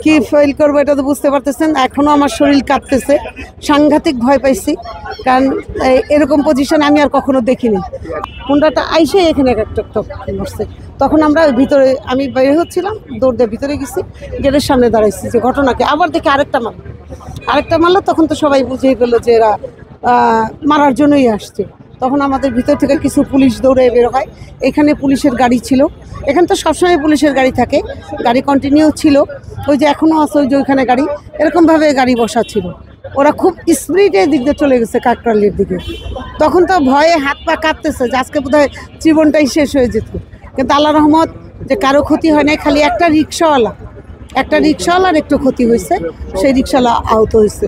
কি ফিল করবো এটা তো বুঝতে পারতেছেন। এখনো আমার শরীর কাঁপতেছে, সাংঘাতিক ভয় পাইছি, কারণ এরকম পজিশন আমি আর কখনো দেখিনি। হুন্ডাটা আইসে এখানে একটা মারছে, তখন আমরা ভিতরে, আমি বের হচ্ছিলাম, দৌড় দিয়ে ভিতরে গেছি, গেটের সামনে দাঁড়াইছি যে ঘটনাকে, আবার দেখি আরেকটা মারলো। তখন তো সবাই বুঝিয়ে গেলো যে এরা মারার জন্যই আসছে। তখন আমাদের ভিতর থেকে কিছু পুলিশ দৌড়ে বের হয়। এখানে পুলিশের গাড়ি ছিল, এখানে তো সবসময় পুলিশের গাড়ি থাকে, গাড়ি কন্টিনিউ ছিল, ওই যে এখনও আছে ওই যে ওইখানে গাড়ি, এরকমভাবে গাড়ি বসা ছিল। ওরা খুব স্পিডের দিক দিয়ে চলে গেছে কাকরালির দিকে। তখন তো ভয়ে হাত পা কাঁপতেছে যে আজকে বোধহয় জীবনটাই শেষ হয়ে যেত, কিন্তু আল্লাহ রহমত যে কারো ক্ষতি হয় নাই, খালি একটা রিক্সাওয়ালার একটু ক্ষতি হয়েছে, সেই রিক্সাওয়ালা আহত হয়েছে।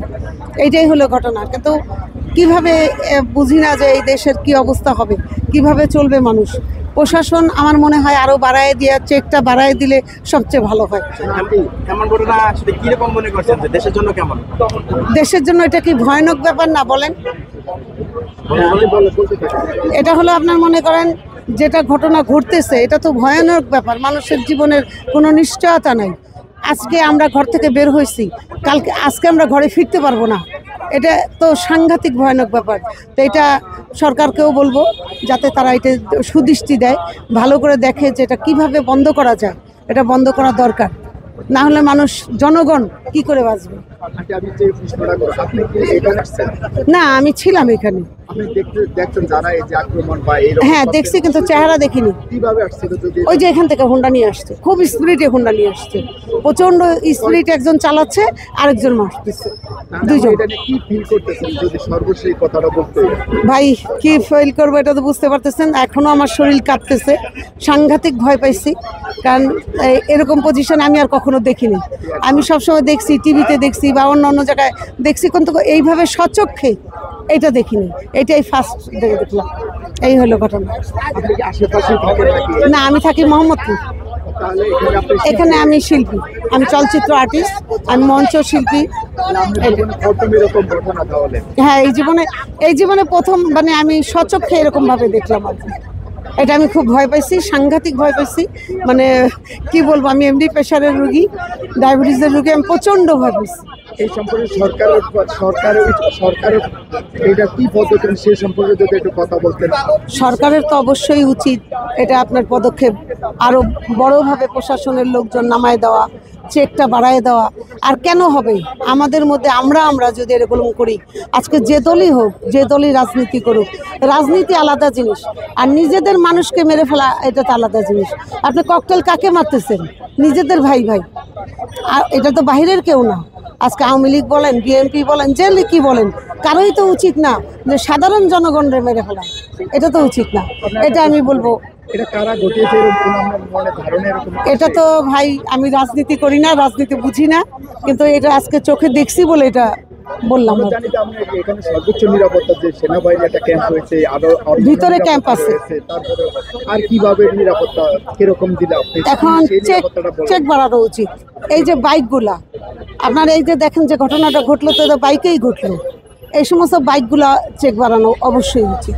এইটাই হলো ঘটনা। কিন্তু কিভাবে বুঝি না যে এই দেশের কি অবস্থা হবে, কিভাবে চলবে মানুষ। প্রশাসন আমার মনে হয় আরো বাড়ায় দিয়ে, চেকটা বাড়ায় দিলে সবচেয়ে ভালো হয়। দেশের জন্য এটা কি ভয়ানক ব্যাপার না বলেন? এটা হলো আপনার মনে করেন যেটা ঘটনা ঘটতেছে, এটা তো ভয়ানক ব্যাপার। মানুষের জীবনের কোনো নিশ্চয়তা নাই। আজকে আমরা ঘর থেকে বের হয়েছি, আজকে আমরা ঘরে ফিরতে পারবো না। এটা তো সাংঘাতিক ভয়ানক ব্যাপার। তো এটা সরকারকেও বলবো যাতে তারা এটা সুদৃষ্টি দেয়, ভালো করে দেখে যে এটা কীভাবে বন্ধ করা যায়। এটা বন্ধ করা দরকার, না হলে মানুষ, জনগণ কি করে বাঁচবে? না, আমি ছিলাম এখানে। হ্যাঁ দেখছি, কিন্তু চেহারা দেখিনি। ওই যে এখান থেকে হোন্ডা নিয়ে আসছে, খুব স্পিডে হোন্ডা নিয়ে আসছে, প্রচন্ড স্পিড, একজন চালাচ্ছে আরেকজন মারতেছে, দুইজন। ভাই কি ফিল করবো এটা তো বুঝতে পারতেছেন। এখনো আমার শরীর কাঁপতেছে, সাংঘাতিক ভয় পাইছি, কারণ এরকম পজিশন আমি আর কখনো দেখিনি। আমি সবসময় দেখছি, টিভিতে দেখছি বা অন্য জায়গায় দেখছি, কিন্তু এইভাবে স্বচক্ষে এটা দেখিনি। এটাই ফার্স্ট দেখলাম। এই হলো ঘটনা। না, আমি থাকি মোহাম্মদপুর। এখানে আমি শিল্পী, আমি চলচ্চিত্র আর্টিস্ট, আমি মঞ্চ শিল্পী। হ্যাঁ, এই জীবনে প্রথম মানে আমি স্বচক্ষে এরকম ভাবে দেখলাম আর কি। এটা আমি খুব ভয় পাইছি, সাংঘাতিক ভয় পাইছি। মানে কি বলবো, আমি এমডি প্রেশারের রুগী, ডায়াবেটিসের রুগী, আমি প্রচণ্ড ভয় পাইছি। এই সম্পর্কে সরকারের এটা কি পদক্ষেপ, সে সম্পর্কে যদি একটু কথা বলতেন। সরকারের তো অবশ্যই উচিত এটা আপনার পদক্ষেপ, আরও বড়োভাবে প্রশাসনের লোকজন নামায় দেওয়া, চেকটা বাড়ায় দেওয়া। আর কেন হবে আমাদের মধ্যে, আমরা যদি এরকম করি, আজকে যে দলই হোক, যে দলই রাজনীতি করুক, রাজনীতি আলাদা জিনিস, আর নিজেদের মানুষকে মেরে ফেলা এটা তো আলাদা জিনিস। আপনি ককটেল কাকে মারতেছেন? নিজেদের ভাই, আর এটা তো বাহিরের কেউ না। আজকে আওয়ামী লীগ বলেন, বিএনপি বলেন, যে কি বলেন, কারোই তো উচিত না যে সাধারণ জনগণের মেরে ফেলা। এটা তো উচিত না। এটা আমি বলবো, এটা তো ভাই আমি রাজনীতি করি না, রাজনীতি বুঝি না, কিন্তু এটা আজকে চোখে দেখছি বলে এটা বললাম। সর্বোচ্চ নিরাপত্তা যে সেনাবাহিনী একটা ক্যাম্প হয়েছে, ভিতরে ক্যাম্প আছে, আর কিভাবে নিরাপত্তা কিরকম দিলে এখন চেক বাড়ানো উচিত। এই যে বাইকগুলা আপনার, এই যে দেখেন যে ঘটনাটা ঘটলো, তো বাইকেই ঘটলো, এই সমস্ত বাইকগুলা চেক বাড়ানো অবশ্যই উচিত।